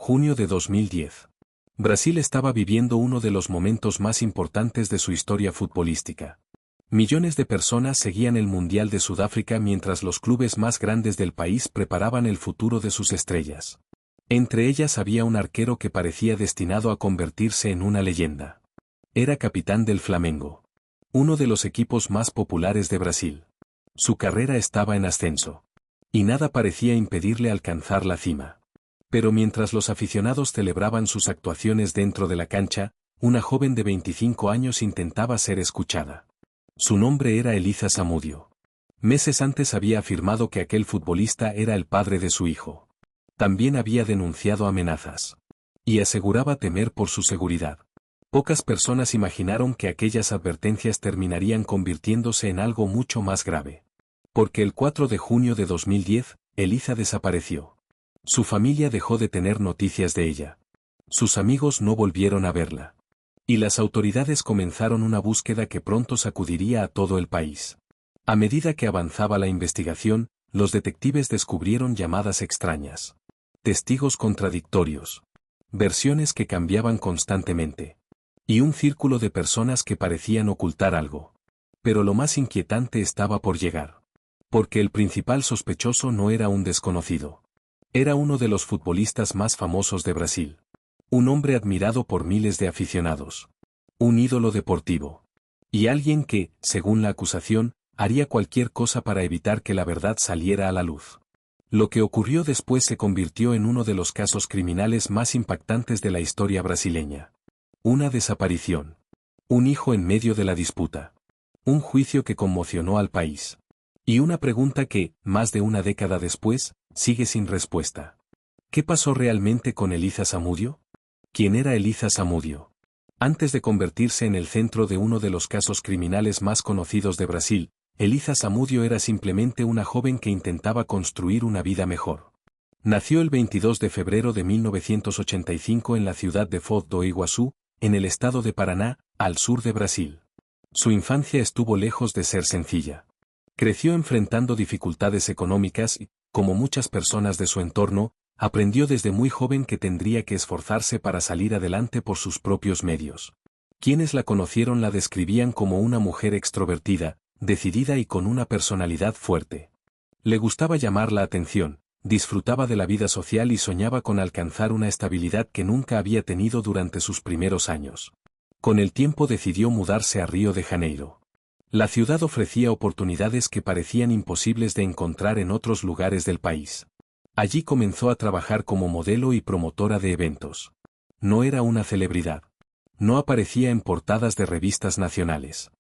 Junio de 2010. Brasil estaba viviendo uno de los momentos más importantes de su historia futbolística. Millones de personas seguían el Mundial de Sudáfrica mientras los clubes más grandes del país preparaban el futuro de sus estrellas. Entre ellas había un arquero que parecía destinado a convertirse en una leyenda. Era capitán del Flamengo, uno de los equipos más populares de Brasil. Su carrera estaba en ascenso, y nada parecía impedirle alcanzar la cima. Pero mientras los aficionados celebraban sus actuaciones dentro de la cancha, una joven de 25 años intentaba ser escuchada. Su nombre era Elisa Samudio. Meses antes había afirmado que aquel futbolista era el padre de su hijo. También había denunciado amenazas. Y aseguraba temer por su seguridad. Pocas personas imaginaron que aquellas advertencias terminarían convirtiéndose en algo mucho más grave. Porque el 4 de junio de 2010, Elisa desapareció. Su familia dejó de tener noticias de ella. Sus amigos no volvieron a verla. Y las autoridades comenzaron una búsqueda que pronto sacudiría a todo el país. A medida que avanzaba la investigación, los detectives descubrieron llamadas extrañas. Testigos contradictorios. Versiones que cambiaban constantemente. Y un círculo de personas que parecían ocultar algo. Pero lo más inquietante estaba por llegar. Porque el principal sospechoso no era un desconocido. Era uno de los futbolistas más famosos de Brasil. Un hombre admirado por miles de aficionados. Un ídolo deportivo. Y alguien que, según la acusación, haría cualquier cosa para evitar que la verdad saliera a la luz. Lo que ocurrió después se convirtió en uno de los casos criminales más impactantes de la historia brasileña. Una desaparición. Un hijo en medio de la disputa. Un juicio que conmocionó al país. Y una pregunta que, más de una década después, sigue sin respuesta. ¿Qué pasó realmente con Elisa Samudio? ¿Quién era Elisa Samudio? Antes de convertirse en el centro de uno de los casos criminales más conocidos de Brasil, Elisa Samudio era simplemente una joven que intentaba construir una vida mejor. Nació el 22 de febrero de 1985 en la ciudad de Foz do Iguazú, en el estado de Paraná, al sur de Brasil. Su infancia estuvo lejos de ser sencilla. Creció enfrentando dificultades económicas y, como muchas personas de su entorno, aprendió desde muy joven que tendría que esforzarse para salir adelante por sus propios medios. Quienes la conocieron la describían como una mujer extrovertida, decidida y con una personalidad fuerte. Le gustaba llamar la atención, disfrutaba de la vida social y soñaba con alcanzar una estabilidad que nunca había tenido durante sus primeros años. Con el tiempo decidió mudarse a Río de Janeiro. La ciudad ofrecía oportunidades que parecían imposibles de encontrar en otros lugares del país. Allí comenzó a trabajar como modelo y promotora de eventos. No era una celebridad. No aparecía en portadas de revistas nacionales.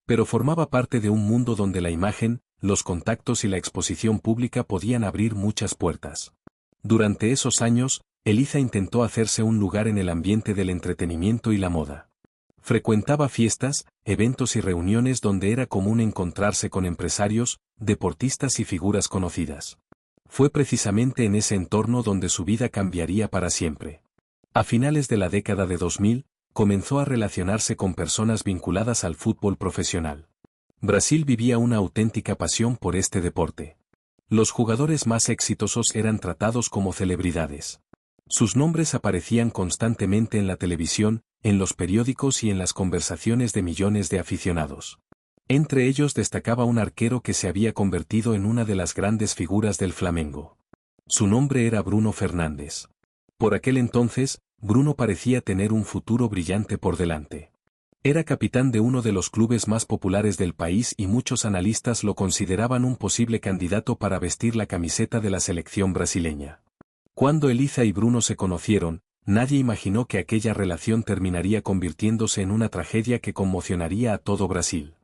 Pero formaba parte de un mundo donde la imagen, los contactos y la exposición pública podían abrir muchas puertas. Durante esos años, Elisa intentó hacerse un lugar en el ambiente del entretenimiento y la moda. Frecuentaba fiestas, eventos y reuniones donde era común encontrarse con empresarios, deportistas y figuras conocidas. Fue precisamente en ese entorno donde su vida cambiaría para siempre. A finales de la década de 2000, comenzó a relacionarse con personas vinculadas al fútbol profesional. Brasil vivía una auténtica pasión por este deporte. Los jugadores más exitosos eran tratados como celebridades. Sus nombres aparecían constantemente en la televisión, en los periódicos y en las conversaciones de millones de aficionados. Entre ellos destacaba un arquero que se había convertido en una de las grandes figuras del Flamengo. Su nombre era Bruno Fernández. Por aquel entonces, Bruno parecía tener un futuro brillante por delante. Era capitán de uno de los clubes más populares del país y muchos analistas lo consideraban un posible candidato para vestir la camiseta de la selección brasileña. Cuando Elisa y Bruno se conocieron, nadie imaginó que aquella relación terminaría convirtiéndose en una tragedia que conmocionaría a todo Brasil.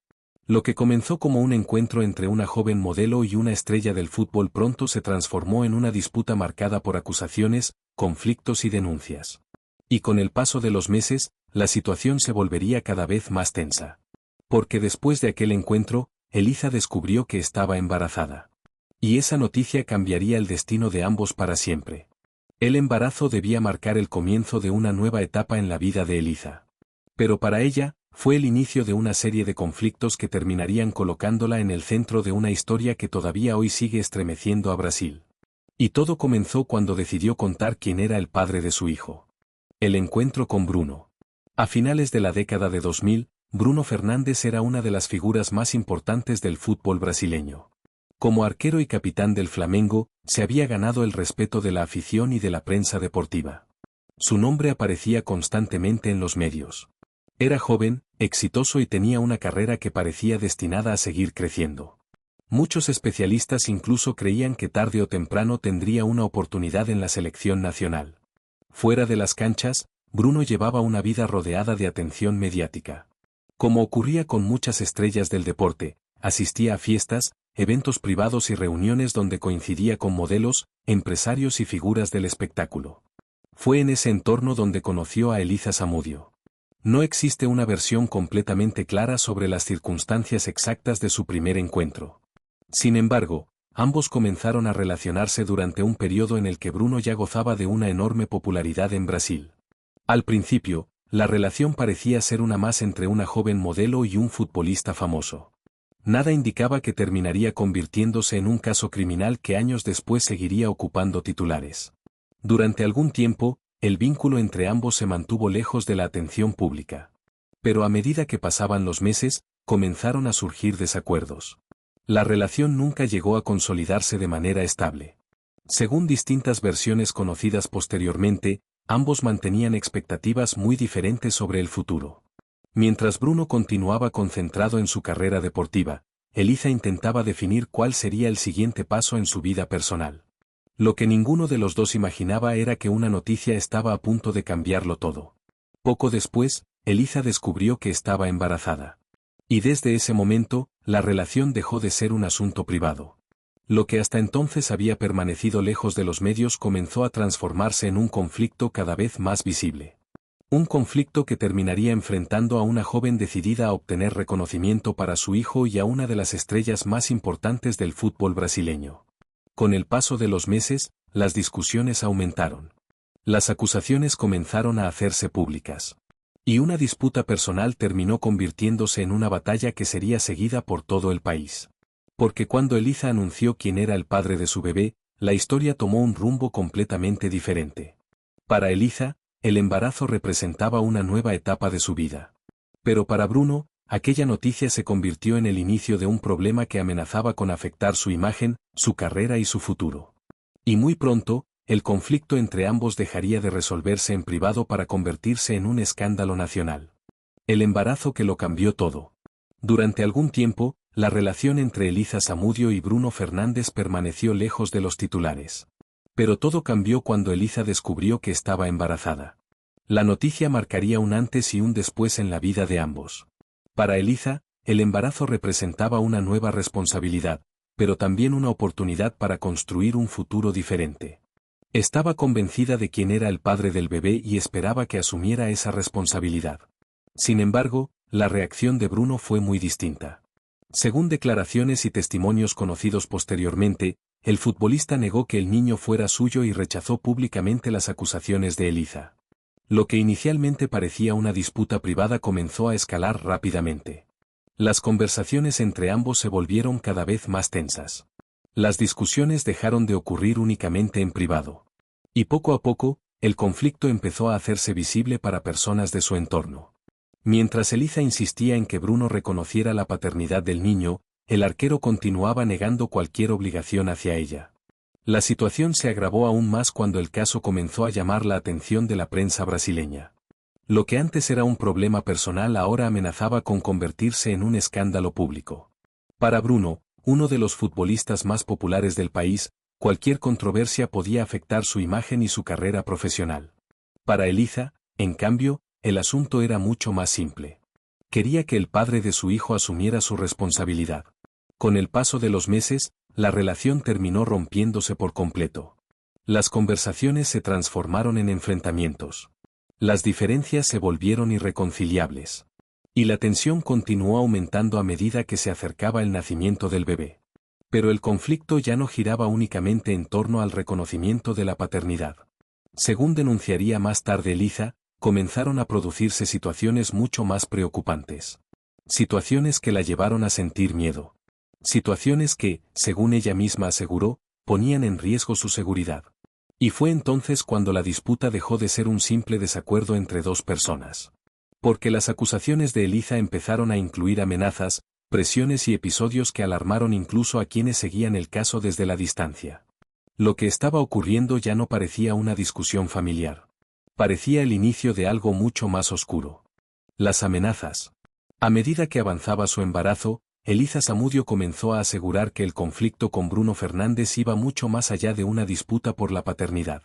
Lo que comenzó como un encuentro entre una joven modelo y una estrella del fútbol pronto se transformó en una disputa marcada por acusaciones, conflictos y denuncias. Y con el paso de los meses, la situación se volvería cada vez más tensa. Porque después de aquel encuentro, Elisa descubrió que estaba embarazada. Y esa noticia cambiaría el destino de ambos para siempre. El embarazo debía marcar el comienzo de una nueva etapa en la vida de Elisa. Pero para ella, fue el inicio de una serie de conflictos que terminarían colocándola en el centro de una historia que todavía hoy sigue estremeciendo a Brasil. Y todo comenzó cuando decidió contar quién era el padre de su hijo. El encuentro con Bruno. A finales de la década de 2000, Bruno Fernández era una de las figuras más importantes del fútbol brasileño. Como arquero y capitán del Flamengo, se había ganado el respeto de la afición y de la prensa deportiva. Su nombre aparecía constantemente en los medios. Era joven, exitoso y tenía una carrera que parecía destinada a seguir creciendo. Muchos especialistas incluso creían que tarde o temprano tendría una oportunidad en la selección nacional. Fuera de las canchas, Bruno llevaba una vida rodeada de atención mediática. Como ocurría con muchas estrellas del deporte, asistía a fiestas, eventos privados y reuniones donde coincidía con modelos, empresarios y figuras del espectáculo. Fue en ese entorno donde conoció a Elisa Zamudio. No existe una versión completamente clara sobre las circunstancias exactas de su primer encuentro. Sin embargo, ambos comenzaron a relacionarse durante un periodo en el que Bruno ya gozaba de una enorme popularidad en Brasil. Al principio, la relación parecía ser una más entre una joven modelo y un futbolista famoso. Nada indicaba que terminaría convirtiéndose en un caso criminal que años después seguiría ocupando titulares. Durante algún tiempo, el vínculo entre ambos se mantuvo lejos de la atención pública. Pero a medida que pasaban los meses, comenzaron a surgir desacuerdos. La relación nunca llegó a consolidarse de manera estable. Según distintas versiones conocidas posteriormente, ambos mantenían expectativas muy diferentes sobre el futuro. Mientras Bruno continuaba concentrado en su carrera deportiva, Elisa intentaba definir cuál sería el siguiente paso en su vida personal. Lo que ninguno de los dos imaginaba era que una noticia estaba a punto de cambiarlo todo. Poco después, Elisa descubrió que estaba embarazada. Y desde ese momento, la relación dejó de ser un asunto privado. Lo que hasta entonces había permanecido lejos de los medios comenzó a transformarse en un conflicto cada vez más visible. Un conflicto que terminaría enfrentando a una joven decidida a obtener reconocimiento para su hijo y a una de las estrellas más importantes del fútbol brasileño. Con el paso de los meses, las discusiones aumentaron. Las acusaciones comenzaron a hacerse públicas. Y una disputa personal terminó convirtiéndose en una batalla que sería seguida por todo el país. Porque cuando Elisa anunció quién era el padre de su bebé, la historia tomó un rumbo completamente diferente. Para Elisa, el embarazo representaba una nueva etapa de su vida. Pero para Bruno, aquella noticia se convirtió en el inicio de un problema que amenazaba con afectar su imagen, su carrera y su futuro. Y muy pronto, el conflicto entre ambos dejaría de resolverse en privado para convertirse en un escándalo nacional. El embarazo que lo cambió todo. Durante algún tiempo, la relación entre Elisa Zamudio y Bruno Fernández permaneció lejos de los titulares. Pero todo cambió cuando Elisa descubrió que estaba embarazada. La noticia marcaría un antes y un después en la vida de ambos. Para Elisa, el embarazo representaba una nueva responsabilidad, pero también una oportunidad para construir un futuro diferente. Estaba convencida de quién era el padre del bebé y esperaba que asumiera esa responsabilidad. Sin embargo, la reacción de Bruno fue muy distinta. Según declaraciones y testimonios conocidos posteriormente, el futbolista negó que el niño fuera suyo y rechazó públicamente las acusaciones de Elisa. Lo que inicialmente parecía una disputa privada comenzó a escalar rápidamente. Las conversaciones entre ambos se volvieron cada vez más tensas. Las discusiones dejaron de ocurrir únicamente en privado. Y poco a poco, el conflicto empezó a hacerse visible para personas de su entorno. Mientras Elisa insistía en que Bruno reconociera la paternidad del niño, el arquero continuaba negando cualquier obligación hacia ella. La situación se agravó aún más cuando el caso comenzó a llamar la atención de la prensa brasileña. Lo que antes era un problema personal ahora amenazaba con convertirse en un escándalo público. Para Bruno, uno de los futbolistas más populares del país, cualquier controversia podía afectar su imagen y su carrera profesional. Para Elisa, en cambio, el asunto era mucho más simple. Quería que el padre de su hijo asumiera su responsabilidad. Con el paso de los meses, la relación terminó rompiéndose por completo. Las conversaciones se transformaron en enfrentamientos. Las diferencias se volvieron irreconciliables. Y la tensión continuó aumentando a medida que se acercaba el nacimiento del bebé. Pero el conflicto ya no giraba únicamente en torno al reconocimiento de la paternidad. Según denunciaría más tarde Elisa, comenzaron a producirse situaciones mucho más preocupantes. Situaciones que la llevaron a sentir miedo. Situaciones que, según ella misma aseguró, ponían en riesgo su seguridad. Y fue entonces cuando la disputa dejó de ser un simple desacuerdo entre dos personas. Porque las acusaciones de Eliza empezaron a incluir amenazas, presiones y episodios que alarmaron incluso a quienes seguían el caso desde la distancia. Lo que estaba ocurriendo ya no parecía una discusión familiar. Parecía el inicio de algo mucho más oscuro. Las amenazas. A medida que avanzaba su embarazo, Eliza Zamudio comenzó a asegurar que el conflicto con Bruno Fernández iba mucho más allá de una disputa por la paternidad.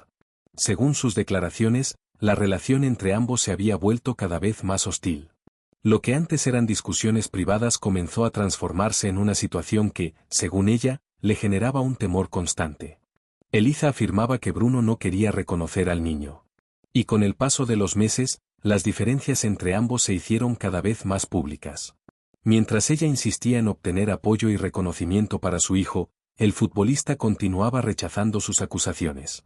Según sus declaraciones, la relación entre ambos se había vuelto cada vez más hostil. Lo que antes eran discusiones privadas comenzó a transformarse en una situación que, según ella, le generaba un temor constante. Eliza afirmaba que Bruno no quería reconocer al niño. Y con el paso de los meses, las diferencias entre ambos se hicieron cada vez más públicas. Mientras ella insistía en obtener apoyo y reconocimiento para su hijo, el futbolista continuaba rechazando sus acusaciones.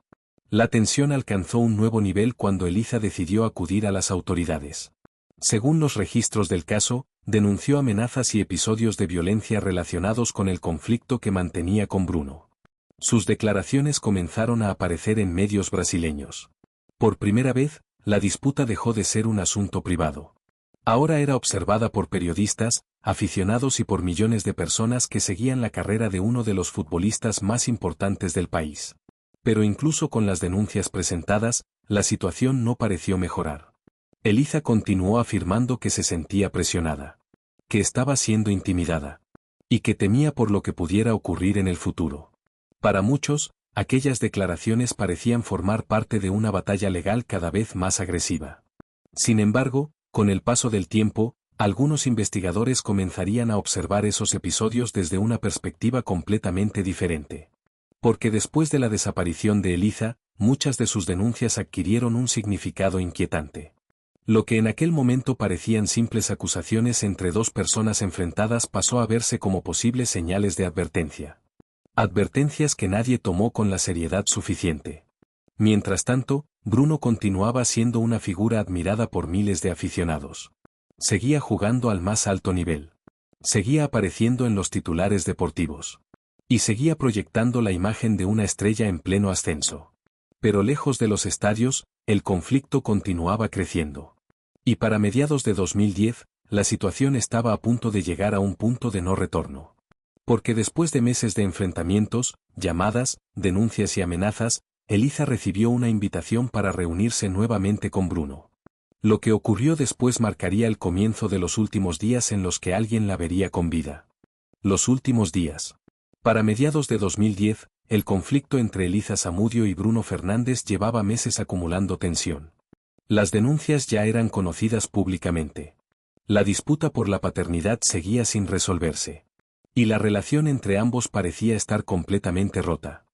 La tensión alcanzó un nuevo nivel cuando Eliza decidió acudir a las autoridades. Según los registros del caso, denunció amenazas y episodios de violencia relacionados con el conflicto que mantenía con Bruno. Sus declaraciones comenzaron a aparecer en medios brasileños. Por primera vez, la disputa dejó de ser un asunto privado. Ahora era observada por periodistas, aficionados y por millones de personas que seguían la carrera de uno de los futbolistas más importantes del país. Pero incluso con las denuncias presentadas, la situación no pareció mejorar. Eliza continuó afirmando que se sentía presionada, que estaba siendo intimidada, y que temía por lo que pudiera ocurrir en el futuro. Para muchos, aquellas declaraciones parecían formar parte de una batalla legal cada vez más agresiva. Sin embargo, con el paso del tiempo, algunos investigadores comenzarían a observar esos episodios desde una perspectiva completamente diferente. Porque después de la desaparición de Eliza, muchas de sus denuncias adquirieron un significado inquietante. Lo que en aquel momento parecían simples acusaciones entre dos personas enfrentadas pasó a verse como posibles señales de advertencia. Advertencias que nadie tomó con la seriedad suficiente. Mientras tanto, Bruno continuaba siendo una figura admirada por miles de aficionados. Seguía jugando al más alto nivel. Seguía apareciendo en los titulares deportivos. Y seguía proyectando la imagen de una estrella en pleno ascenso. Pero lejos de los estadios, el conflicto continuaba creciendo. Y para mediados de 2010, la situación estaba a punto de llegar a un punto de no retorno. Porque después de meses de enfrentamientos, llamadas, denuncias y amenazas, Eliza recibió una invitación para reunirse nuevamente con Bruno. Lo que ocurrió después marcaría el comienzo de los últimos días en los que alguien la vería con vida. Los últimos días. Para mediados de 2010, el conflicto entre Eliza Zamudio y Bruno Fernández llevaba meses acumulando tensión. Las denuncias ya eran conocidas públicamente. La disputa por la paternidad seguía sin resolverse. Y la relación entre ambos parecía estar completamente rota.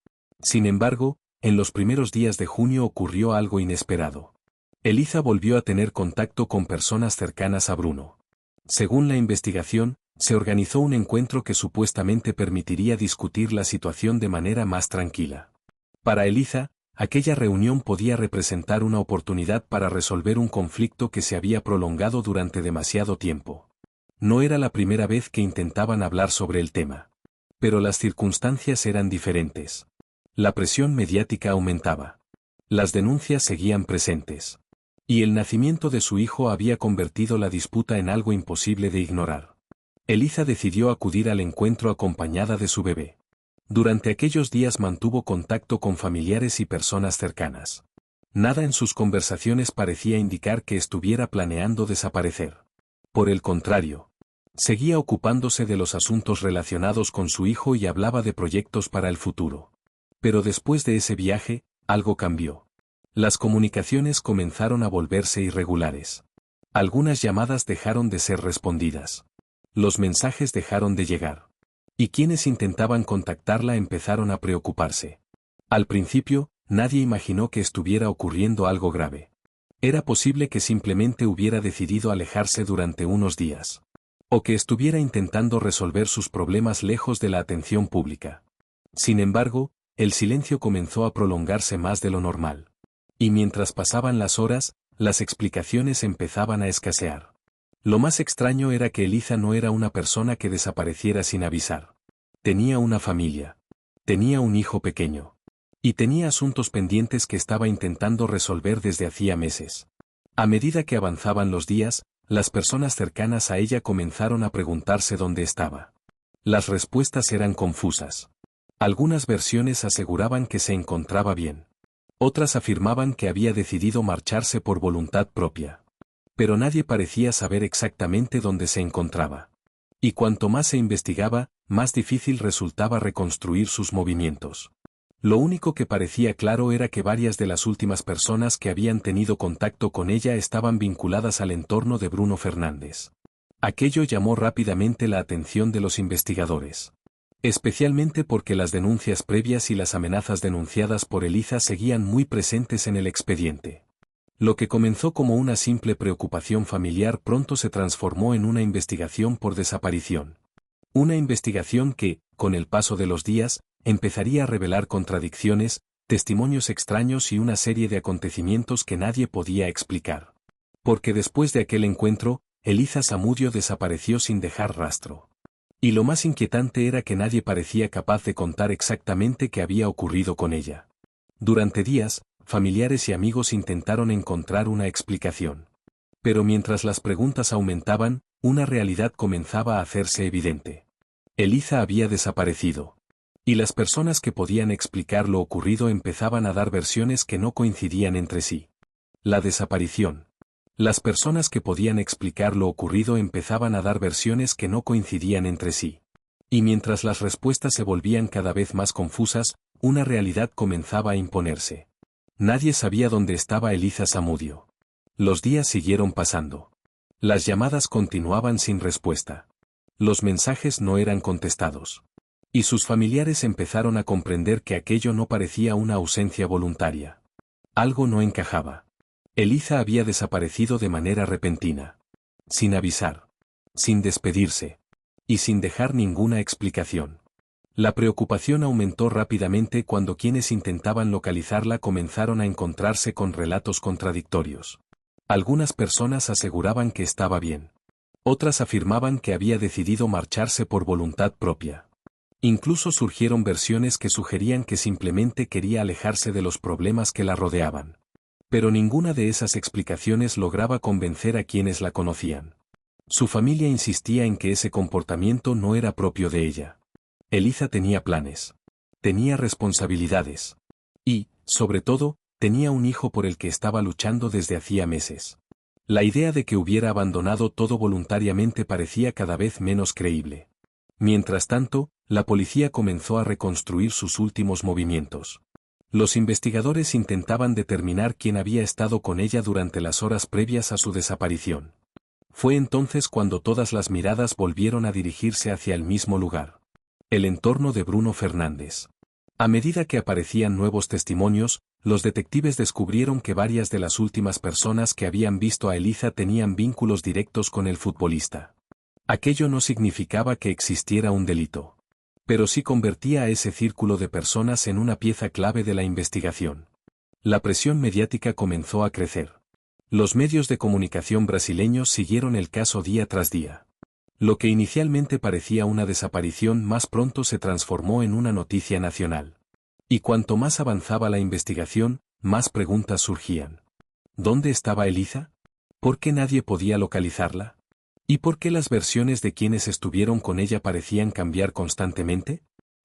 Sin embargo, en los primeros días de junio ocurrió algo inesperado. Eliza volvió a tener contacto con personas cercanas a Bruno. Según la investigación, se organizó un encuentro que supuestamente permitiría discutir la situación de manera más tranquila. Para Eliza, aquella reunión podía representar una oportunidad para resolver un conflicto que se había prolongado durante demasiado tiempo. No era la primera vez que intentaban hablar sobre el tema. Pero las circunstancias eran diferentes. La presión mediática aumentaba. Las denuncias seguían presentes. Y el nacimiento de su hijo había convertido la disputa en algo imposible de ignorar. Eliza decidió acudir al encuentro acompañada de su bebé. Durante aquellos días mantuvo contacto con familiares y personas cercanas. Nada en sus conversaciones parecía indicar que estuviera planeando desaparecer. Por el contrario, seguía ocupándose de los asuntos relacionados con su hijo y hablaba de proyectos para el futuro. Pero después de ese viaje, algo cambió. Las comunicaciones comenzaron a volverse irregulares. Algunas llamadas dejaron de ser respondidas. Los mensajes dejaron de llegar. Y quienes intentaban contactarla empezaron a preocuparse. Al principio, nadie imaginó que estuviera ocurriendo algo grave. Era posible que simplemente hubiera decidido alejarse durante unos días. O que estuviera intentando resolver sus problemas lejos de la atención pública. Sin embargo, el silencio comenzó a prolongarse más de lo normal. Y mientras pasaban las horas, las explicaciones empezaban a escasear. Lo más extraño era que Eliza no era una persona que desapareciera sin avisar. Tenía una familia. Tenía un hijo pequeño. Y tenía asuntos pendientes que estaba intentando resolver desde hacía meses. A medida que avanzaban los días, las personas cercanas a ella comenzaron a preguntarse dónde estaba. Las respuestas eran confusas. Algunas versiones aseguraban que se encontraba bien. Otras afirmaban que había decidido marcharse por voluntad propia. Pero nadie parecía saber exactamente dónde se encontraba. Y cuanto más se investigaba, más difícil resultaba reconstruir sus movimientos. Lo único que parecía claro era que varias de las últimas personas que habían tenido contacto con ella estaban vinculadas al entorno de Bruno Fernández. Aquello llamó rápidamente la atención de los investigadores. Especialmente porque las denuncias previas y las amenazas denunciadas por Eliza seguían muy presentes en el expediente. Lo que comenzó como una simple preocupación familiar pronto se transformó en una investigación por desaparición. Una investigación que, con el paso de los días, empezaría a revelar contradicciones, testimonios extraños y una serie de acontecimientos que nadie podía explicar. Porque después de aquel encuentro, Eliza Zamudio desapareció sin dejar rastro. Y lo más inquietante era que nadie parecía capaz de contar exactamente qué había ocurrido con ella. Durante días, familiares y amigos intentaron encontrar una explicación. Pero mientras las preguntas aumentaban, una realidad comenzaba a hacerse evidente. Eliza había desaparecido. Y las personas que podían explicar lo ocurrido empezaban a dar versiones que no coincidían entre sí. La desaparición. Las personas que podían explicar lo ocurrido empezaban a dar versiones que no coincidían entre sí. Y mientras las respuestas se volvían cada vez más confusas, una realidad comenzaba a imponerse. Nadie sabía dónde estaba Eliza Zamudio. Los días siguieron pasando. Las llamadas continuaban sin respuesta. Los mensajes no eran contestados. Y sus familiares empezaron a comprender que aquello no parecía una ausencia voluntaria. Algo no encajaba. Eliza había desaparecido de manera repentina. Sin avisar. Sin despedirse. Y sin dejar ninguna explicación. La preocupación aumentó rápidamente cuando quienes intentaban localizarla comenzaron a encontrarse con relatos contradictorios. Algunas personas aseguraban que estaba bien. Otras afirmaban que había decidido marcharse por voluntad propia. Incluso surgieron versiones que sugerían que simplemente quería alejarse de los problemas que la rodeaban. Pero ninguna de esas explicaciones lograba convencer a quienes la conocían. Su familia insistía en que ese comportamiento no era propio de ella. Eliza tenía planes. Tenía responsabilidades. Y, sobre todo, tenía un hijo por el que estaba luchando desde hacía meses. La idea de que hubiera abandonado todo voluntariamente parecía cada vez menos creíble. Mientras tanto, la policía comenzó a reconstruir sus últimos movimientos. Los investigadores intentaban determinar quién había estado con ella durante las horas previas a su desaparición. Fue entonces cuando todas las miradas volvieron a dirigirse hacia el mismo lugar. El entorno de Bruno Fernández. A medida que aparecían nuevos testimonios, los detectives descubrieron que varias de las últimas personas que habían visto a Eliza tenían vínculos directos con el futbolista. Aquello no significaba que existiera un delito. Pero sí convertía a ese círculo de personas en una pieza clave de la investigación. La presión mediática comenzó a crecer. Los medios de comunicación brasileños siguieron el caso día tras día. Lo que inicialmente parecía una desaparición más pronto se transformó en una noticia nacional. Y cuanto más avanzaba la investigación, más preguntas surgían. ¿Dónde estaba Eliza? ¿Por qué nadie podía localizarla? ¿Y por qué las versiones de quienes estuvieron con ella parecían cambiar constantemente?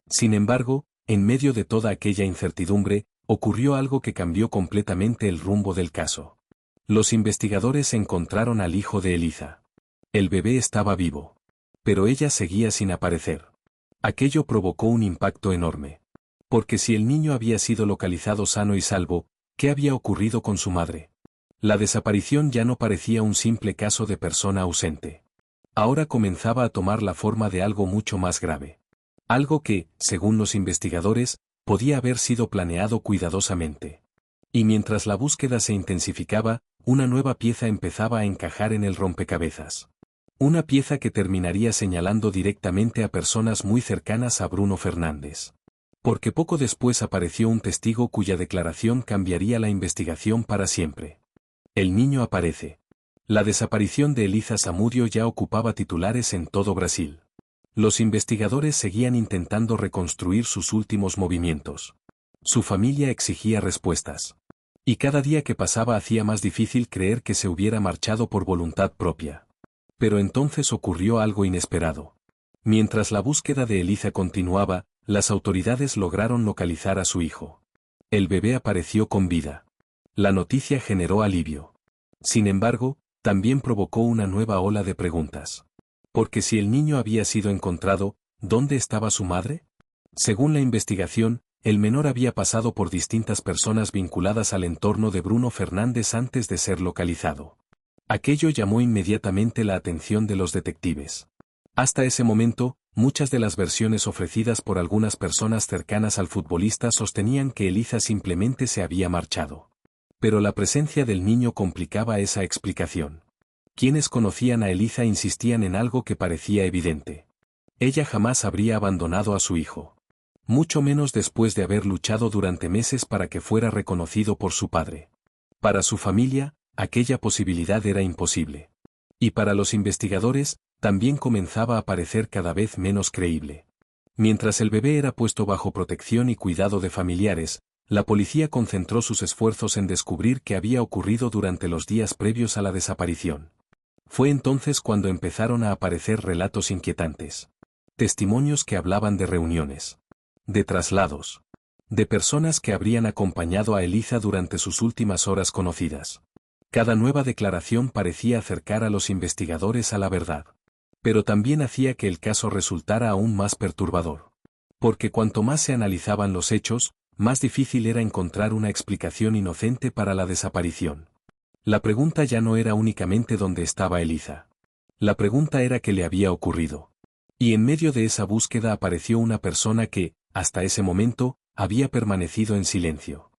Sin embargo, en medio de toda aquella incertidumbre, ocurrió algo que cambió completamente el rumbo del caso. Los investigadores encontraron al hijo de Eliza. El bebé estaba vivo. Pero ella seguía sin aparecer. Aquello provocó un impacto enorme. Porque si el niño había sido localizado sano y salvo, ¿qué había ocurrido con su madre? La desaparición ya no parecía un simple caso de persona ausente. Ahora comenzaba a tomar la forma de algo mucho más grave. Algo que, según los investigadores, podía haber sido planeado cuidadosamente. Y mientras la búsqueda se intensificaba, una nueva pieza empezaba a encajar en el rompecabezas. Una pieza que terminaría señalando directamente a personas muy cercanas a Bruno Fernández. Porque poco después apareció un testigo cuya declaración cambiaría la investigación para siempre. El niño aparece. La desaparición de Eliza Zamudio ya ocupaba titulares en todo Brasil. Los investigadores seguían intentando reconstruir sus últimos movimientos. Su familia exigía respuestas. Y cada día que pasaba hacía más difícil creer que se hubiera marchado por voluntad propia. Pero entonces ocurrió algo inesperado. Mientras la búsqueda de Eliza continuaba, las autoridades lograron localizar a su hijo. El bebé apareció con vida. La noticia generó alivio. Sin embargo, también provocó una nueva ola de preguntas. Porque si el niño había sido encontrado, ¿dónde estaba su madre? Según la investigación, el menor había pasado por distintas personas vinculadas al entorno de Bruno Fernández antes de ser localizado. Aquello llamó inmediatamente la atención de los detectives. Hasta ese momento, muchas de las versiones ofrecidas por algunas personas cercanas al futbolista sostenían que Eliza simplemente se había marchado. Pero la presencia del niño complicaba esa explicación. Quienes conocían a Eliza insistían en algo que parecía evidente. Ella jamás habría abandonado a su hijo. Mucho menos después de haber luchado durante meses para que fuera reconocido por su padre. Para su familia, aquella posibilidad era imposible. Y para los investigadores, también comenzaba a parecer cada vez menos creíble. Mientras el bebé era puesto bajo protección y cuidado de familiares, la policía concentró sus esfuerzos en descubrir qué había ocurrido durante los días previos a la desaparición. Fue entonces cuando empezaron a aparecer relatos inquietantes. Testimonios que hablaban de reuniones. De traslados. De personas que habrían acompañado a Eliza durante sus últimas horas conocidas. Cada nueva declaración parecía acercar a los investigadores a la verdad. Pero también hacía que el caso resultara aún más perturbador. Porque cuanto más se analizaban los hechos, más difícil era encontrar una explicación inocente para la desaparición. La pregunta ya no era únicamente dónde estaba Eliza. La pregunta era qué le había ocurrido. Y en medio de esa búsqueda apareció una persona que, hasta ese momento, había permanecido en silencio.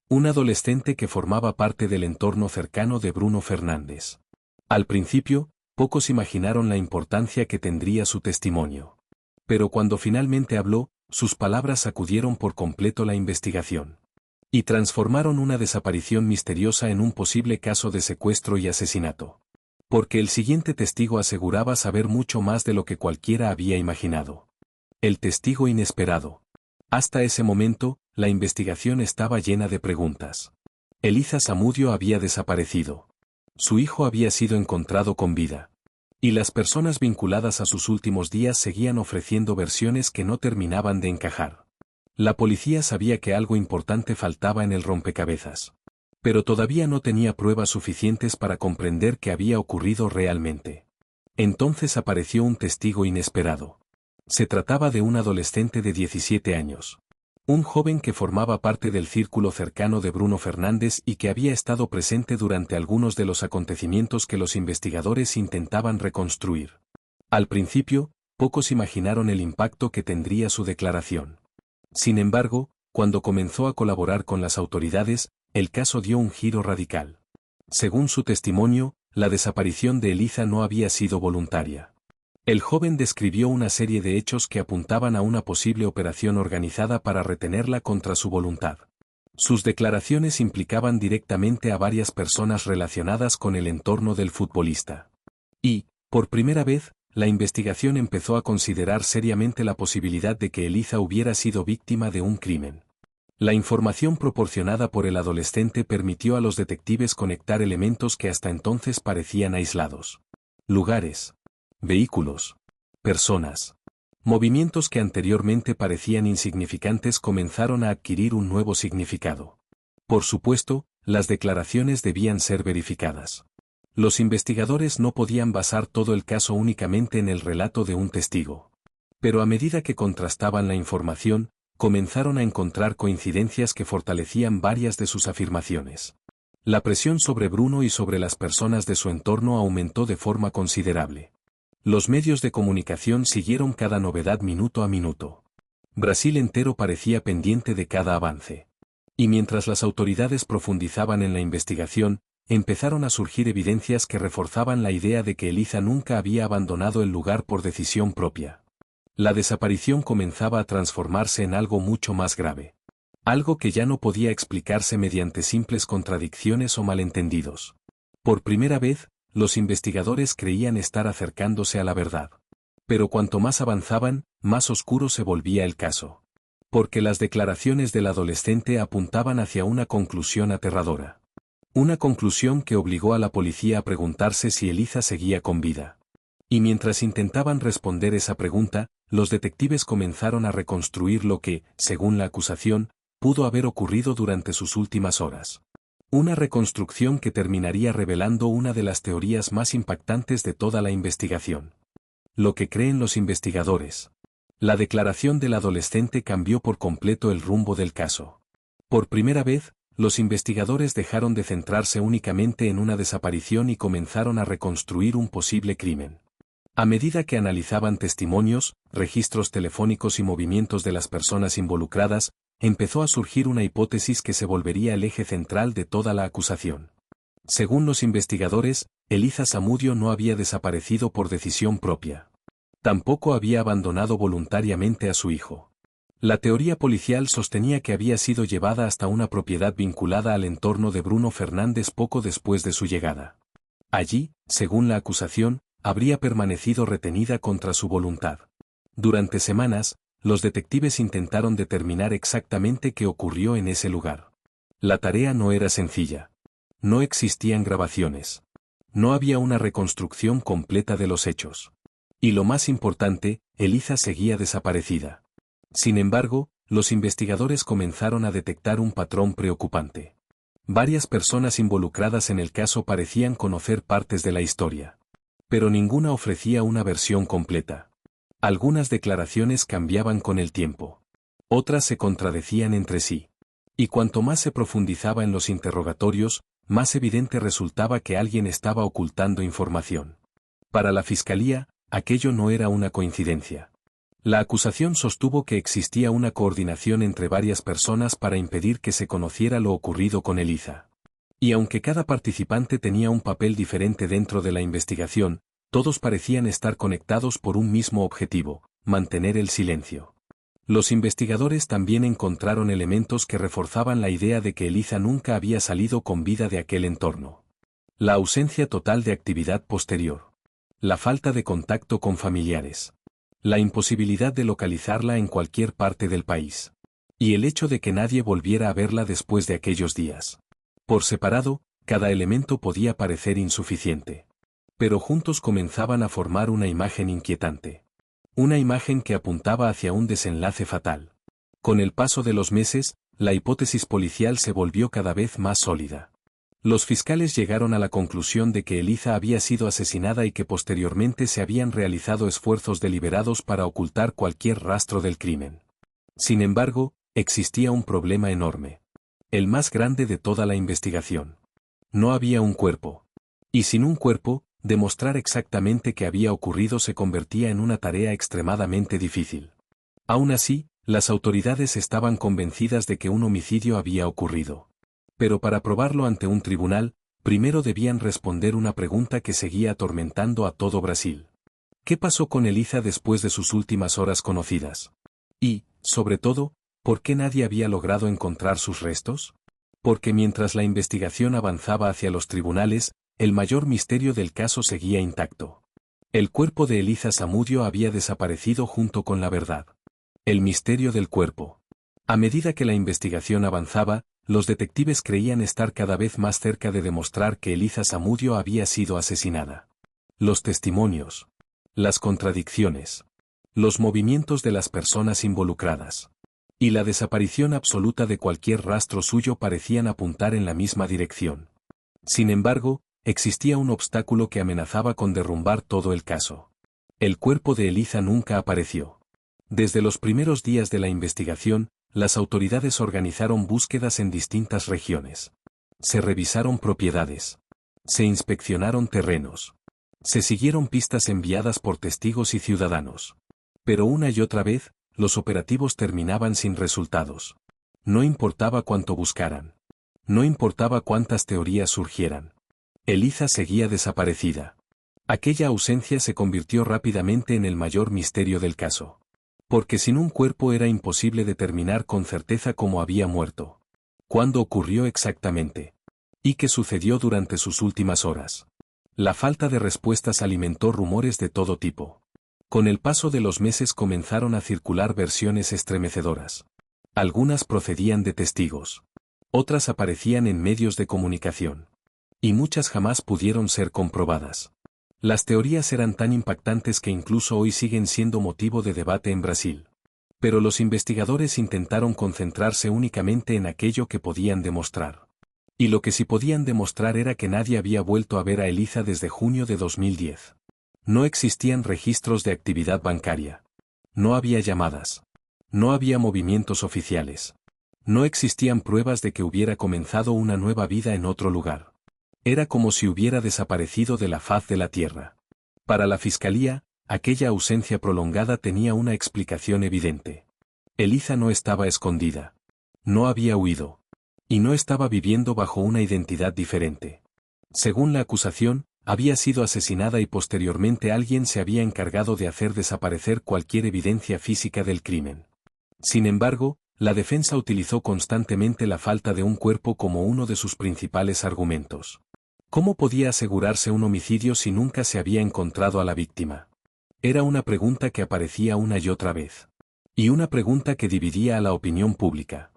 Un adolescente que formaba parte del entorno cercano de Bruno Fernández. Al principio, pocos imaginaron la importancia que tendría su testimonio. Pero cuando finalmente habló, sus palabras sacudieron por completo la investigación. Y transformaron una desaparición misteriosa en un posible caso de secuestro y asesinato. Porque el siguiente testigo aseguraba saber mucho más de lo que cualquiera había imaginado. El testigo inesperado. Hasta ese momento, la investigación estaba llena de preguntas. Eliza Zamudio había desaparecido. Su hijo había sido encontrado con vida. Y las personas vinculadas a sus últimos días seguían ofreciendo versiones que no terminaban de encajar. La policía sabía que algo importante faltaba en el rompecabezas. Pero todavía no tenía pruebas suficientes para comprender qué había ocurrido realmente. Entonces apareció un testigo inesperado. Se trataba de un adolescente de 17 años. Un joven que formaba parte del círculo cercano de Bruno Fernández y que había estado presente durante algunos de los acontecimientos que los investigadores intentaban reconstruir. Al principio, pocos imaginaron el impacto que tendría su declaración. Sin embargo, cuando comenzó a colaborar con las autoridades, el caso dio un giro radical. Según su testimonio, la desaparición de Eliza no había sido voluntaria. El joven describió una serie de hechos que apuntaban a una posible operación organizada para retenerla contra su voluntad. Sus declaraciones implicaban directamente a varias personas relacionadas con el entorno del futbolista. Y, por primera vez, la investigación empezó a considerar seriamente la posibilidad de que Eliza hubiera sido víctima de un crimen. La información proporcionada por el adolescente permitió a los detectives conectar elementos que hasta entonces parecían aislados. Lugares. Vehículos. Personas. Movimientos que anteriormente parecían insignificantes comenzaron a adquirir un nuevo significado. Por supuesto, las declaraciones debían ser verificadas. Los investigadores no podían basar todo el caso únicamente en el relato de un testigo. Pero a medida que contrastaban la información, comenzaron a encontrar coincidencias que fortalecían varias de sus afirmaciones. La presión sobre Bruno y sobre las personas de su entorno aumentó de forma considerable. Los medios de comunicación siguieron cada novedad minuto a minuto. Brasil entero parecía pendiente de cada avance. Y mientras las autoridades profundizaban en la investigación, empezaron a surgir evidencias que reforzaban la idea de que Eliza nunca había abandonado el lugar por decisión propia. La desaparición comenzaba a transformarse en algo mucho más grave. Algo que ya no podía explicarse mediante simples contradicciones o malentendidos. Por primera vez, los investigadores creían estar acercándose a la verdad. Pero cuanto más avanzaban, más oscuro se volvía el caso. Porque las declaraciones del adolescente apuntaban hacia una conclusión aterradora. Una conclusión que obligó a la policía a preguntarse si Eliza seguía con vida. Y mientras intentaban responder esa pregunta, los detectives comenzaron a reconstruir lo que, según la acusación, pudo haber ocurrido durante sus últimas horas. Una reconstrucción que terminaría revelando una de las teorías más impactantes de toda la investigación. Lo que creen los investigadores. La declaración del adolescente cambió por completo el rumbo del caso. Por primera vez, los investigadores dejaron de centrarse únicamente en una desaparición y comenzaron a reconstruir un posible crimen. A medida que analizaban testimonios, registros telefónicos y movimientos de las personas involucradas, empezó a surgir una hipótesis que se volvería el eje central de toda la acusación. Según los investigadores, Eliza Zamudio no había desaparecido por decisión propia. Tampoco había abandonado voluntariamente a su hijo. La teoría policial sostenía que había sido llevada hasta una propiedad vinculada al entorno de Bruno Fernández poco después de su llegada. Allí, según la acusación, habría permanecido retenida contra su voluntad. Durante semanas, los detectives intentaron determinar exactamente qué ocurrió en ese lugar. La tarea no era sencilla. No existían grabaciones. No había una reconstrucción completa de los hechos. Y lo más importante, Eliza seguía desaparecida. Sin embargo, los investigadores comenzaron a detectar un patrón preocupante. Varias personas involucradas en el caso parecían conocer partes de la historia. Pero ninguna ofrecía una versión completa. Algunas declaraciones cambiaban con el tiempo. Otras se contradecían entre sí. Y cuanto más se profundizaba en los interrogatorios, más evidente resultaba que alguien estaba ocultando información. Para la fiscalía, aquello no era una coincidencia. La acusación sostuvo que existía una coordinación entre varias personas para impedir que se conociera lo ocurrido con Eliza. Y aunque cada participante tenía un papel diferente dentro de la investigación, todos parecían estar conectados por un mismo objetivo: mantener el silencio. Los investigadores también encontraron elementos que reforzaban la idea de que Eliza nunca había salido con vida de aquel entorno. La ausencia total de actividad posterior. La falta de contacto con familiares. La imposibilidad de localizarla en cualquier parte del país. Y el hecho de que nadie volviera a verla después de aquellos días. Por separado, cada elemento podía parecer insuficiente. Pero juntos comenzaban a formar una imagen inquietante. Una imagen que apuntaba hacia un desenlace fatal. Con el paso de los meses, la hipótesis policial se volvió cada vez más sólida. Los fiscales llegaron a la conclusión de que Eliza había sido asesinada y que posteriormente se habían realizado esfuerzos deliberados para ocultar cualquier rastro del crimen. Sin embargo, existía un problema enorme. El más grande de toda la investigación. No había un cuerpo. Y sin un cuerpo, demostrar exactamente qué había ocurrido se convertía en una tarea extremadamente difícil. Aún así, las autoridades estaban convencidas de que un homicidio había ocurrido. Pero para probarlo ante un tribunal, primero debían responder una pregunta que seguía atormentando a todo Brasil. ¿Qué pasó con Eliza después de sus últimas horas conocidas? Y, sobre todo, ¿por qué nadie había logrado encontrar sus restos? Porque mientras la investigación avanzaba hacia los tribunales, el mayor misterio del caso seguía intacto. El cuerpo de Eliza Zamudio había desaparecido junto con la verdad. El misterio del cuerpo. A medida que la investigación avanzaba, los detectives creían estar cada vez más cerca de demostrar que Eliza Zamudio había sido asesinada. Los testimonios. Las contradicciones. Los movimientos de las personas involucradas. Y la desaparición absoluta de cualquier rastro suyo parecían apuntar en la misma dirección. Sin embargo, existía un obstáculo que amenazaba con derrumbar todo el caso. El cuerpo de Eliza nunca apareció. Desde los primeros días de la investigación, las autoridades organizaron búsquedas en distintas regiones. Se revisaron propiedades. Se inspeccionaron terrenos. Se siguieron pistas enviadas por testigos y ciudadanos. Pero una y otra vez, los operativos terminaban sin resultados. No importaba cuánto buscaran. No importaba cuántas teorías surgieran. Eliza seguía desaparecida. Aquella ausencia se convirtió rápidamente en el mayor misterio del caso. Porque sin un cuerpo era imposible determinar con certeza cómo había muerto. ¿Cuándo ocurrió exactamente? ¿Y qué sucedió durante sus últimas horas? La falta de respuestas alimentó rumores de todo tipo. Con el paso de los meses comenzaron a circular versiones estremecedoras. Algunas procedían de testigos. Otras aparecían en medios de comunicación. Y muchas jamás pudieron ser comprobadas. Las teorías eran tan impactantes que incluso hoy siguen siendo motivo de debate en Brasil. Pero los investigadores intentaron concentrarse únicamente en aquello que podían demostrar. Y lo que sí podían demostrar era que nadie había vuelto a ver a Elisa desde junio de 2010. No existían registros de actividad bancaria. No había llamadas. No había movimientos oficiales. No existían pruebas de que hubiera comenzado una nueva vida en otro lugar. Era como si hubiera desaparecido de la faz de la tierra. Para la fiscalía, aquella ausencia prolongada tenía una explicación evidente. Elisa no estaba escondida. No había huido. Y no estaba viviendo bajo una identidad diferente. Según la acusación, había sido asesinada y posteriormente alguien se había encargado de hacer desaparecer cualquier evidencia física del crimen. Sin embargo, la defensa utilizó constantemente la falta de un cuerpo como uno de sus principales argumentos. ¿Cómo podía asegurarse un homicidio si nunca se había encontrado a la víctima? Era una pregunta que aparecía una y otra vez. Y una pregunta que dividía a la opinión pública.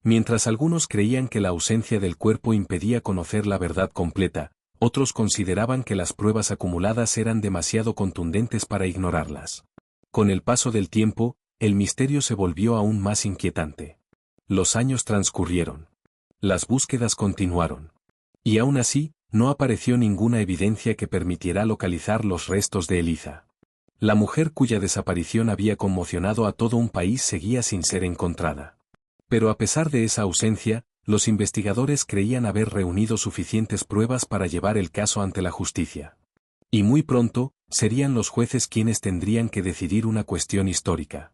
Mientras algunos creían que la ausencia del cuerpo impedía conocer la verdad completa, otros consideraban que las pruebas acumuladas eran demasiado contundentes para ignorarlas. Con el paso del tiempo, el misterio se volvió aún más inquietante. Los años transcurrieron. Las búsquedas continuaron. Y aún así, no apareció ninguna evidencia que permitiera localizar los restos de Elisa. La mujer cuya desaparición había conmocionado a todo un país seguía sin ser encontrada. Pero a pesar de esa ausencia, los investigadores creían haber reunido suficientes pruebas para llevar el caso ante la justicia. Y muy pronto, serían los jueces quienes tendrían que decidir una cuestión histórica.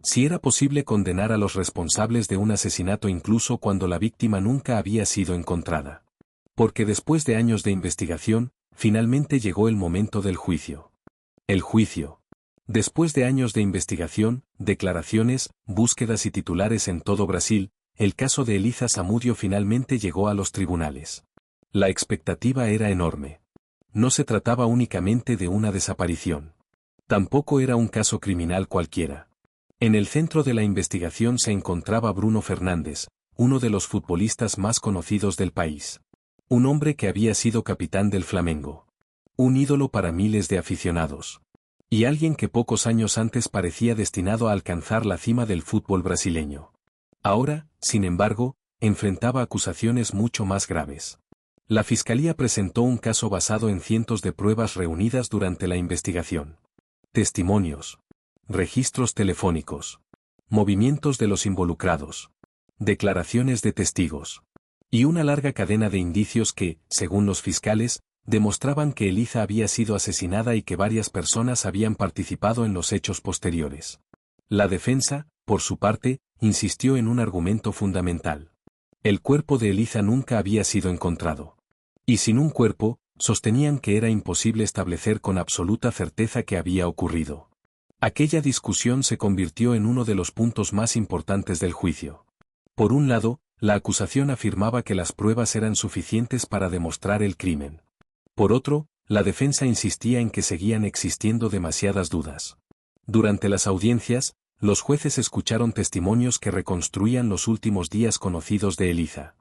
Si era posible condenar a los responsables de un asesinato incluso cuando la víctima nunca había sido encontrada. Porque después de años de investigación, finalmente llegó el momento del juicio. El juicio. Después de años de investigación, declaraciones, búsquedas y titulares en todo Brasil, el caso de Elisa Zamudio finalmente llegó a los tribunales. La expectativa era enorme. No se trataba únicamente de una desaparición. Tampoco era un caso criminal cualquiera. En el centro de la investigación se encontraba Bruno Fernández, uno de los futbolistas más conocidos del país. Un hombre que había sido capitán del Flamengo. Un ídolo para miles de aficionados. Y alguien que pocos años antes parecía destinado a alcanzar la cima del fútbol brasileño. Ahora, sin embargo, enfrentaba acusaciones mucho más graves. La fiscalía presentó un caso basado en cientos de pruebas reunidas durante la investigación. Testimonios. Registros telefónicos. Movimientos de los involucrados. Declaraciones de testigos. Y una larga cadena de indicios que, según los fiscales, demostraban que Elisa había sido asesinada y que varias personas habían participado en los hechos posteriores. La defensa, por su parte, insistió en un argumento fundamental. El cuerpo de Elisa nunca había sido encontrado. Y sin un cuerpo, sostenían que era imposible establecer con absoluta certeza que había ocurrido. Aquella discusión se convirtió en uno de los puntos más importantes del juicio. Por un lado, la acusación afirmaba que las pruebas eran suficientes para demostrar el crimen. Por otro, la defensa insistía en que seguían existiendo demasiadas dudas. Durante las audiencias, los jueces escucharon testimonios que reconstruían los últimos días conocidos de Elisa.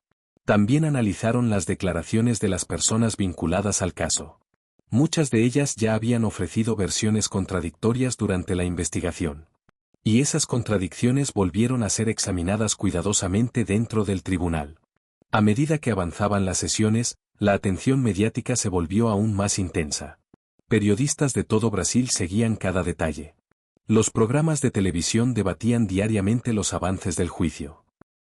También analizaron las declaraciones de las personas vinculadas al caso. Muchas de ellas ya habían ofrecido versiones contradictorias durante la investigación. Y esas contradicciones volvieron a ser examinadas cuidadosamente dentro del tribunal. A medida que avanzaban las sesiones, la atención mediática se volvió aún más intensa. Periodistas de todo Brasil seguían cada detalle. Los programas de televisión debatían diariamente los avances del juicio.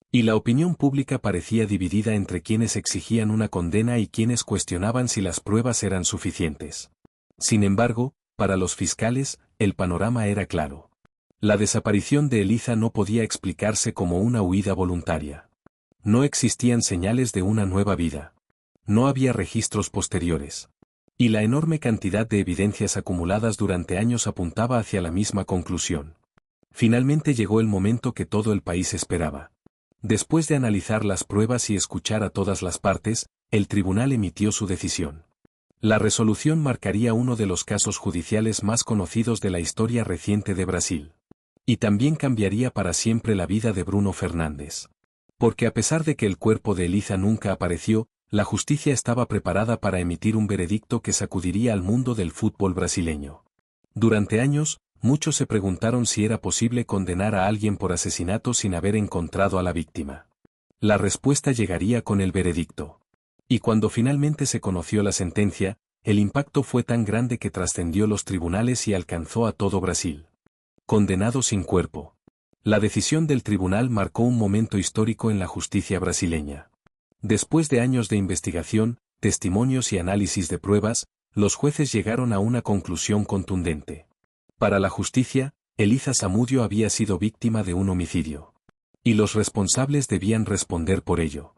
Y la opinión pública parecía dividida entre quienes exigían una condena y quienes cuestionaban si las pruebas eran suficientes. Sin embargo, para los fiscales, el panorama era claro. La desaparición de Elisa no podía explicarse como una huida voluntaria. No existían señales de una nueva vida. No había registros posteriores. Y la enorme cantidad de evidencias acumuladas durante años apuntaba hacia la misma conclusión. Finalmente llegó el momento que todo el país esperaba. Después de analizar las pruebas y escuchar a todas las partes, el tribunal emitió su decisión. La resolución marcaría uno de los casos judiciales más conocidos de la historia reciente de Brasil. Y también cambiaría para siempre la vida de Bruno Fernández. Porque a pesar de que el cuerpo de Elisa nunca apareció, la justicia estaba preparada para emitir un veredicto que sacudiría al mundo del fútbol brasileño. Durante años, muchos se preguntaron si era posible condenar a alguien por asesinato sin haber encontrado a la víctima. La respuesta llegaría con el veredicto. Y cuando finalmente se conoció la sentencia, el impacto fue tan grande que trascendió los tribunales y alcanzó a todo Brasil. Condenado sin cuerpo. La decisión del tribunal marcó un momento histórico en la justicia brasileña. Después de años de investigación, testimonios y análisis de pruebas, los jueces llegaron a una conclusión contundente. Para la justicia, Elisa Samudio había sido víctima de un homicidio. Y los responsables debían responder por ello.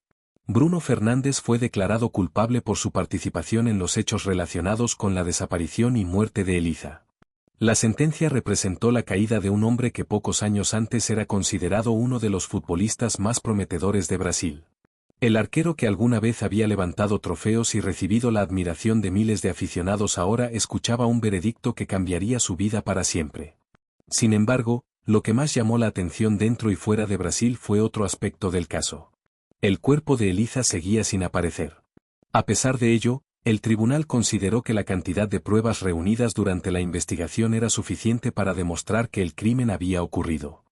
Bruno Fernández fue declarado culpable por su participación en los hechos relacionados con la desaparición y muerte de Elisa. La sentencia representó la caída de un hombre que pocos años antes era considerado uno de los futbolistas más prometedores de Brasil. El arquero que alguna vez había levantado trofeos y recibido la admiración de miles de aficionados ahora escuchaba un veredicto que cambiaría su vida para siempre. Sin embargo, lo que más llamó la atención dentro y fuera de Brasil fue otro aspecto del caso. El cuerpo de Elisa seguía sin aparecer. A pesar de ello, el tribunal consideró que la cantidad de pruebas reunidas durante la investigación era suficiente para demostrar que el crimen había ocurrido.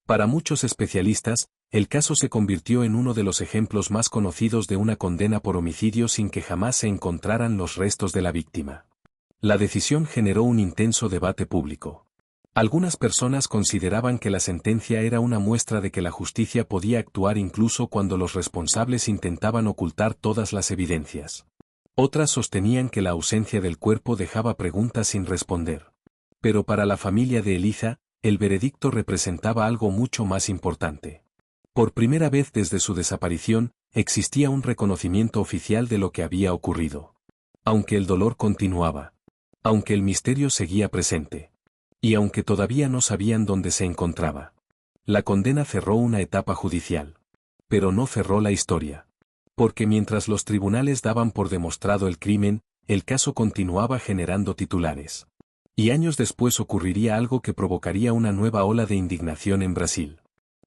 Para muchos especialistas, el caso se convirtió en uno de los ejemplos más conocidos de una condena por homicidio sin que jamás se encontraran los restos de la víctima. La decisión generó un intenso debate público. Algunas personas consideraban que la sentencia era una muestra de que la justicia podía actuar incluso cuando los responsables intentaban ocultar todas las evidencias. Otras sostenían que la ausencia del cuerpo dejaba preguntas sin responder. Pero para la familia de Elisa, el veredicto representaba algo mucho más importante. Por primera vez desde su desaparición, existía un reconocimiento oficial de lo que había ocurrido. Aunque el dolor continuaba. Aunque el misterio seguía presente. Y aunque todavía no sabían dónde se encontraba. La condena cerró una etapa judicial. Pero no cerró la historia. Porque mientras los tribunales daban por demostrado el crimen, el caso continuaba generando titulares. Y años después ocurriría algo que provocaría una nueva ola de indignación en Brasil.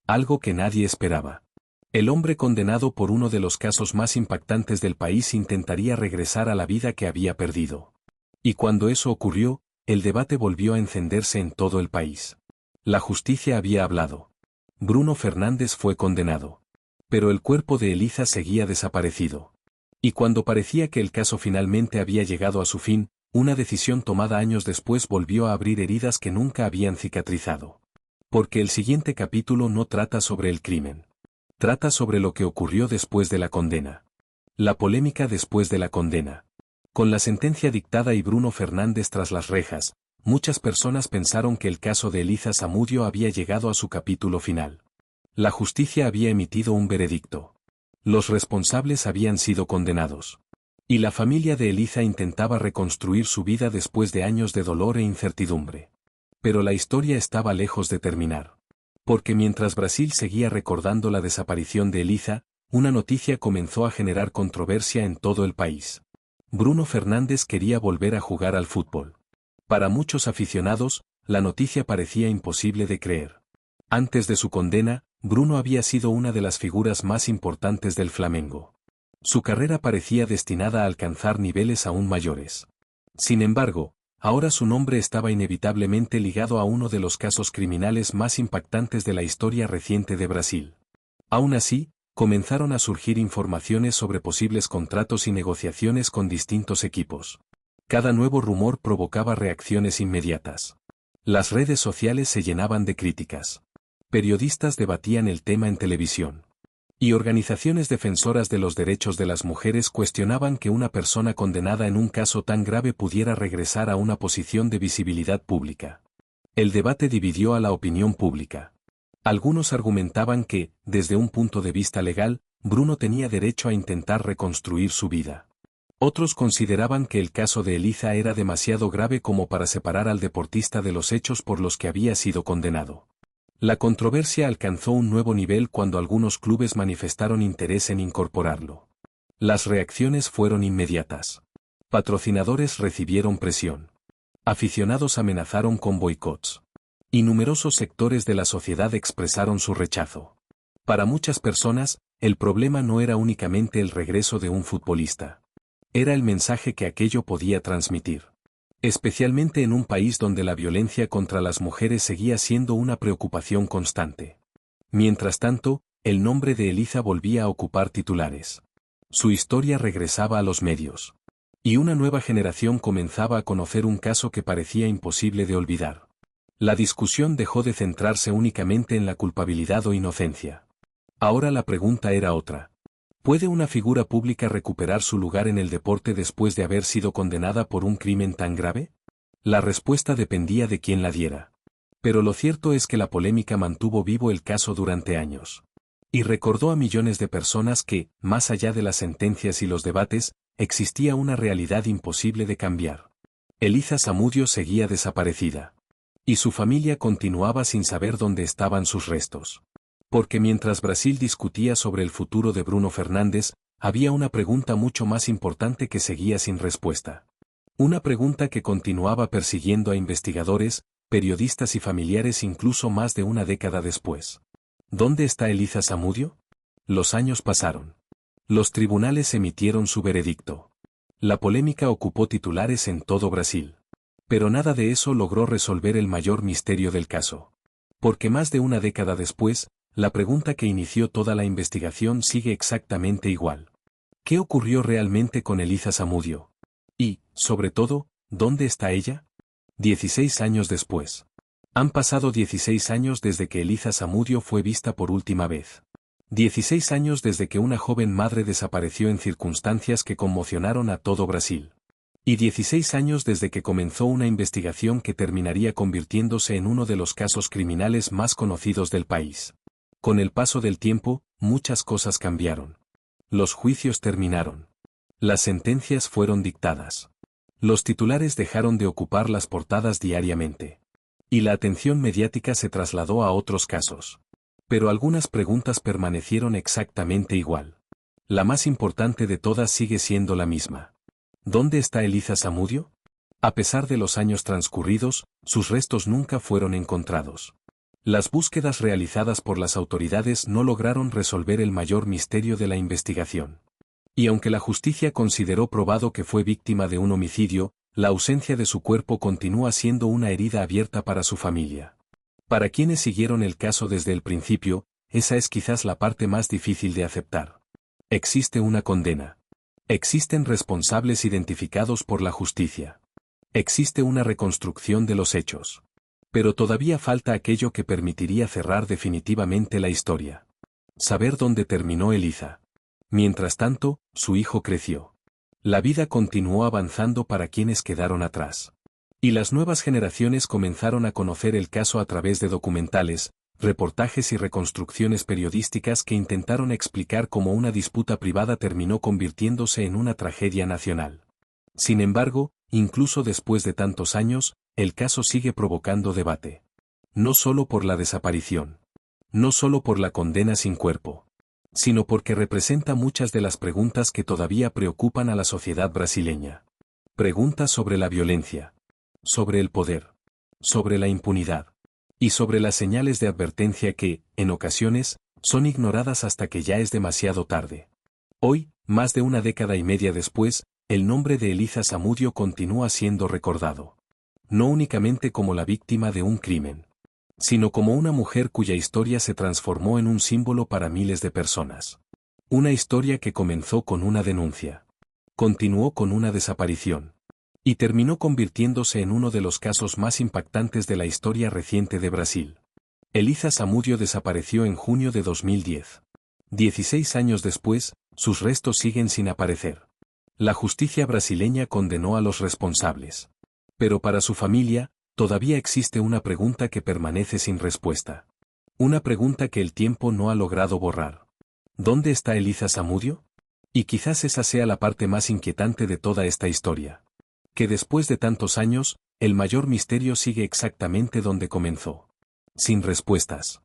Algo que nadie esperaba. El hombre condenado por uno de los casos más impactantes del país intentaría regresar a la vida que había perdido. Y cuando eso ocurrió, el debate volvió a encenderse en todo el país. La justicia había hablado. Bruno Fernández fue condenado. Pero el cuerpo de Elisa seguía desaparecido. Y cuando parecía que el caso finalmente había llegado a su fin, una decisión tomada años después volvió a abrir heridas que nunca habían cicatrizado. Porque el siguiente capítulo no trata sobre el crimen. Trata sobre lo que ocurrió después de la condena. La polémica después de la condena. Con la sentencia dictada y Bruno Fernández tras las rejas, muchas personas pensaron que el caso de Elisa Samudio había llegado a su capítulo final. La justicia había emitido un veredicto. Los responsables habían sido condenados. Y la familia de Elisa intentaba reconstruir su vida después de años de dolor e incertidumbre. Pero la historia estaba lejos de terminar. Porque mientras Brasil seguía recordando la desaparición de Elisa, una noticia comenzó a generar controversia en todo el país. Bruno Fernández quería volver a jugar al fútbol. Para muchos aficionados, la noticia parecía imposible de creer. Antes de su condena, Bruno había sido una de las figuras más importantes del Flamengo. Su carrera parecía destinada a alcanzar niveles aún mayores. Sin embargo, ahora su nombre estaba inevitablemente ligado a uno de los casos criminales más impactantes de la historia reciente de Brasil. Aún así, comenzaron a surgir informaciones sobre posibles contratos y negociaciones con distintos equipos. Cada nuevo rumor provocaba reacciones inmediatas. Las redes sociales se llenaban de críticas. Periodistas debatían el tema en televisión. Y organizaciones defensoras de los derechos de las mujeres cuestionaban que una persona condenada en un caso tan grave pudiera regresar a una posición de visibilidad pública. El debate dividió a la opinión pública. Algunos argumentaban que, desde un punto de vista legal, Bruno tenía derecho a intentar reconstruir su vida. Otros consideraban que el caso de Elisa era demasiado grave como para separar al deportista de los hechos por los que había sido condenado. La controversia alcanzó un nuevo nivel cuando algunos clubes manifestaron interés en incorporarlo. Las reacciones fueron inmediatas. Patrocinadores recibieron presión. Aficionados amenazaron con boicots. Y numerosos sectores de la sociedad expresaron su rechazo. Para muchas personas, el problema no era únicamente el regreso de un futbolista. Era el mensaje que aquello podía transmitir. Especialmente en un país donde la violencia contra las mujeres seguía siendo una preocupación constante. Mientras tanto, el nombre de Eliza volvía a ocupar titulares. Su historia regresaba a los medios. Y una nueva generación comenzaba a conocer un caso que parecía imposible de olvidar. La discusión dejó de centrarse únicamente en la culpabilidad o inocencia. Ahora la pregunta era otra. ¿Puede una figura pública recuperar su lugar en el deporte después de haber sido condenada por un crimen tan grave? La respuesta dependía de quién la diera. Pero lo cierto es que la polémica mantuvo vivo el caso durante años. Y recordó a millones de personas que, más allá de las sentencias y los debates, existía una realidad imposible de cambiar. Eliza Zamudio seguía desaparecida. Y su familia continuaba sin saber dónde estaban sus restos. Porque mientras Brasil discutía sobre el futuro de Bruno Fernández, había una pregunta mucho más importante que seguía sin respuesta. Una pregunta que continuaba persiguiendo a investigadores, periodistas y familiares incluso más de una década después. ¿Dónde está Eliza Zamudio? Los años pasaron. Los tribunales emitieron su veredicto. La polémica ocupó titulares en todo Brasil. Pero nada de eso logró resolver el mayor misterio del caso. Porque más de una década después, la pregunta que inició toda la investigación sigue exactamente igual. ¿Qué ocurrió realmente con Eliza Zamudio? Y, sobre todo, ¿dónde está ella? 16 años después. Han pasado 16 años desde que Eliza Zamudio fue vista por última vez. 16 años desde que una joven madre desapareció en circunstancias que conmocionaron a todo Brasil. Y 16 años desde que comenzó una investigación que terminaría convirtiéndose en uno de los casos criminales más conocidos del país. Con el paso del tiempo, muchas cosas cambiaron. Los juicios terminaron. Las sentencias fueron dictadas. Los titulares dejaron de ocupar las portadas diariamente. Y la atención mediática se trasladó a otros casos. Pero algunas preguntas permanecieron exactamente igual. La más importante de todas sigue siendo la misma. ¿Dónde está Eliza Zamudio? A pesar de los años transcurridos, sus restos nunca fueron encontrados. Las búsquedas realizadas por las autoridades no lograron resolver el mayor misterio de la investigación. Y aunque la justicia consideró probado que fue víctima de un homicidio, la ausencia de su cuerpo continúa siendo una herida abierta para su familia. Para quienes siguieron el caso desde el principio, esa es quizás la parte más difícil de aceptar. Existe una condena. Existen responsables identificados por la justicia. Existe una reconstrucción de los hechos. Pero todavía falta aquello que permitiría cerrar definitivamente la historia. Saber dónde terminó Eliza. Mientras tanto, su hijo creció. La vida continuó avanzando para quienes quedaron atrás. Y las nuevas generaciones comenzaron a conocer el caso a través de documentales, reportajes y reconstrucciones periodísticas que intentaron explicar cómo una disputa privada terminó convirtiéndose en una tragedia nacional. Sin embargo, incluso después de tantos años, el caso sigue provocando debate. No solo por la desaparición. No solo por la condena sin cuerpo. Sino porque representa muchas de las preguntas que todavía preocupan a la sociedad brasileña. Preguntas sobre la violencia. Sobre el poder. Sobre la impunidad. Y sobre las señales de advertencia que, en ocasiones, son ignoradas hasta que ya es demasiado tarde. Hoy, más de una década y media después, el nombre de Eliza Zamudio continúa siendo recordado. No únicamente como la víctima de un crimen, sino como una mujer cuya historia se transformó en un símbolo para miles de personas. Una historia que comenzó con una denuncia. Continuó con una desaparición. Y terminó convirtiéndose en uno de los casos más impactantes de la historia reciente de Brasil. Eliza Zamudio desapareció en junio de 2010. 16 años después, sus restos siguen sin aparecer. La justicia brasileña condenó a los responsables. Pero para su familia, todavía existe una pregunta que permanece sin respuesta. Una pregunta que el tiempo no ha logrado borrar. ¿Dónde está Eliza Zamudio? Y quizás esa sea la parte más inquietante de toda esta historia. Que después de tantos años, el mayor misterio sigue exactamente donde comenzó. Sin respuestas.